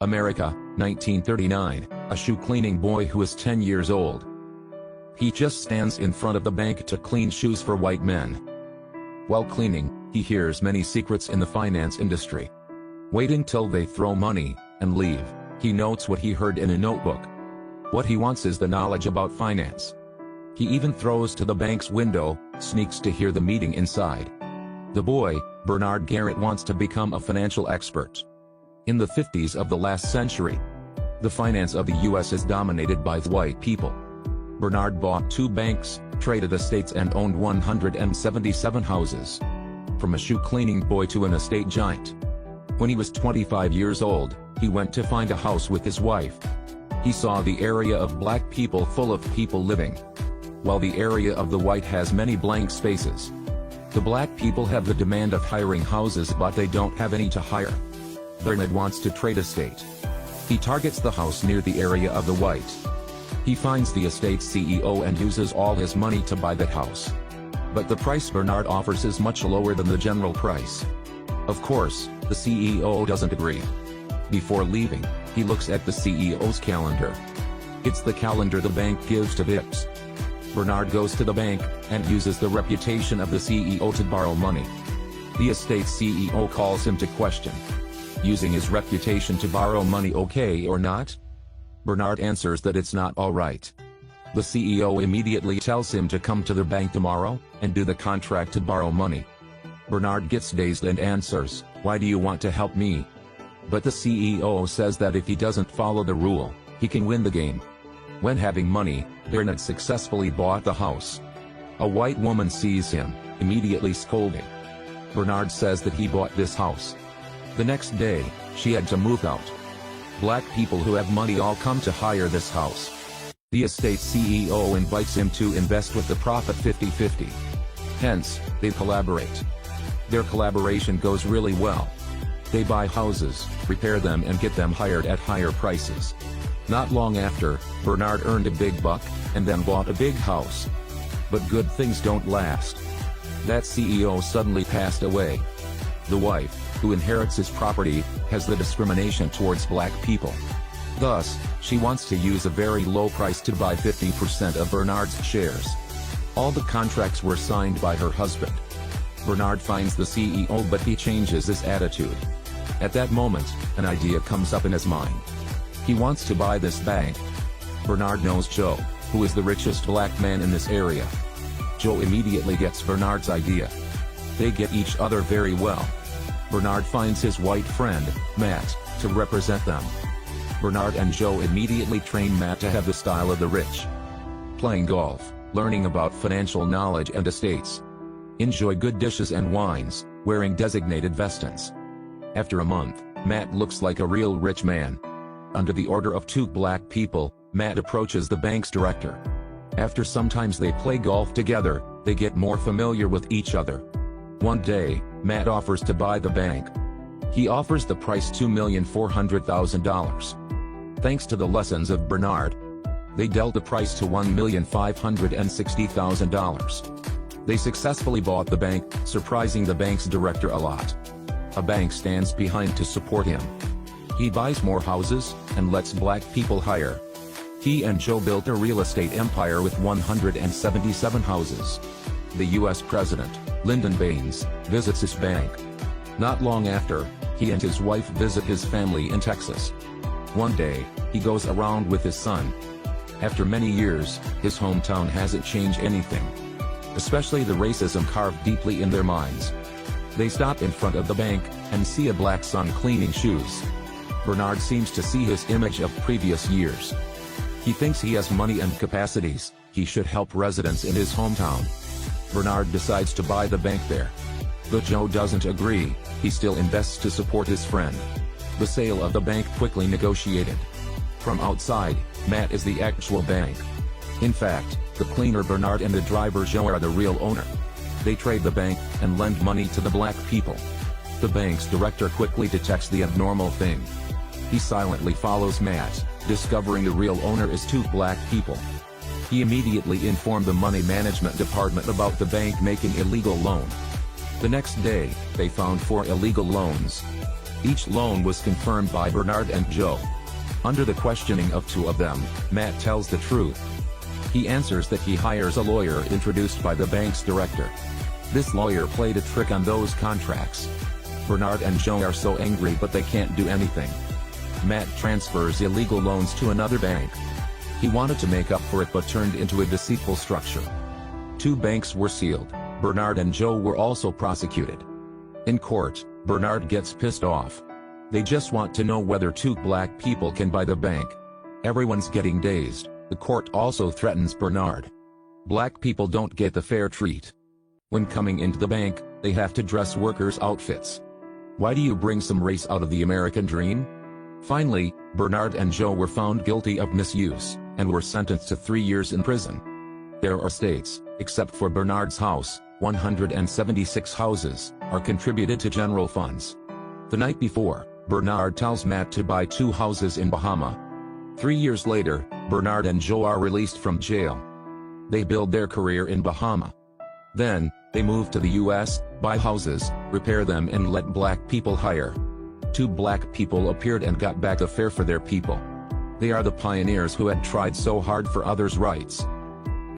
America, 1939, a shoe cleaning boy who is 10 years old. He just stands in front of the bank to clean shoes for white men. While cleaning, he hears many secrets in the finance industry. Waiting till they throw money and leave, he notes what he heard in a notebook. What he wants is the knowledge about finance. He even throws to the bank's window, sneaks to hear the meeting inside. The boy, Bernard Garrett, wants to become a financial expert. In the 50s of the last century, the finance of the U.S. is dominated by white people. Bernard bought 2 banks, traded estates and owned 177 houses. From a shoe cleaning boy to an estate giant. When he was 25 years old, he went to find a house with his wife. He saw the area of black people full of people living, while the area of the white has many blank spaces. The black people have the demand of hiring houses, but they don't have any to hire. Bernard wants to trade estate. He targets the house near the area of the white. He finds the estate CEO and uses all his money to buy that house. But the price Bernard offers is much lower than the general price. Of course, the CEO doesn't agree. Before leaving, he looks at the CEO's calendar. It's the calendar the bank gives to VIPs. Bernard goes to the bank and uses the reputation of the CEO to borrow money. The estate CEO calls him to question. Using his reputation to borrow money okay or not? Bernard answers that it's not alright. The CEO immediately tells him to come to the bank tomorrow and do the contract to borrow money. Bernard gets dazed and answers, "Why do you want to help me?" But the CEO says that if he doesn't follow the rule, he can win the game. When having money, Bernard successfully bought the house. A white woman sees him, immediately scolding. Bernard says that he bought this house. The next day, she had to move out. Black people who have money all come to hire this house. The estate CEO invites him to invest with the profit 50-50. Hence, they collaborate. Their collaboration goes really well. They buy houses, repair them and get them hired at higher prices. Not long after, Bernard earned a big buck, and then bought a big house. But good things don't last. That CEO suddenly passed away. The wife, who inherits his property, has the discrimination towards black people. Thus, she wants to use a very low price to buy 50% of Bernard's shares. All the contracts were signed by her husband. Bernard finds the CEO, but he changes his attitude. At that moment, an idea comes up in his mind. He wants to buy this bank. Bernard knows Joe, who is the richest black man in this area. Joe immediately gets Bernard's idea. They get each other very well. Bernard finds his white friend, Matt, to represent them. Bernard and Joe immediately train Matt to have the style of the rich. Playing golf, learning about financial knowledge and estates. Enjoy good dishes and wines, wearing designated vestments. After a month, Matt looks like a real rich man. Under the order of 2 black people, Matt approaches the bank's director. After sometimes they play golf together, they get more familiar with each other. One day, Matt offers to buy the bank. He offers the price $2,400,000. Thanks to the lessons of Bernard, they dealt the price to $1,560,000. They successfully bought the bank, surprising the bank's director a lot. A bank stands behind to support him. He buys more houses, and lets black people hire. He and Joe built a real estate empire with 177 houses. The U.S. President, Lyndon Baines, visits his bank. Not long after, he and his wife visit his family in Texas. One day, he goes around with his son. After many years, his hometown hasn't changed anything. Especially the racism carved deeply in their minds. They stop in front of the bank, and see a black son cleaning shoes. Bernard seems to see his image of previous years. He thinks he has money and capacities, he should help residents in his hometown. Bernard decides to buy the bank there. But Joe doesn't agree, he still invests to support his friend. The sale of the bank quickly negotiated. From outside, Matt is the actual bank. In fact, the cleaner Bernard and the driver Joe are the real owner. They trade the bank, and lend money to the black people. The bank's director quickly detects the abnormal thing. He silently follows Matt, discovering the real owner is 2 black people. He immediately informed the money management department about the bank making illegal loan. The next day, they found 4 illegal loans. Each loan was confirmed by Bernard and Joe. Under the questioning of two of them, Matt tells the truth. He answers that he hires a lawyer introduced by the bank's director. This lawyer played a trick on those contracts. Bernard and Joe are so angry but they can't do anything. Matt transfers illegal loans to another bank. He wanted to make up for it but turned into a deceitful structure. Two banks were sealed. Bernard and Joe were also prosecuted. In court, Bernard gets pissed off. They just want to know whether two black people can buy the bank. Everyone's getting dazed. The court also threatens Bernard. Black people don't get the fair treat. When coming into the bank, they have to dress workers' outfits. Why do you bring some race out of the American dream? Finally, Bernard and Joe were found guilty of misuse, and were sentenced to 3 years in prison. Their estates, except for Bernard's house, 176 houses, are contributed to general funds. The night before, Bernard tells Matt to buy 2 houses in Bahama. 3 years later, Bernard and Joe are released from jail. They build their career in Bahama. Then, they move to the US, buy houses, repair them and let black people hire. 2 black people appeared and got back the fare for their people. They are the pioneers who had tried so hard for others' rights.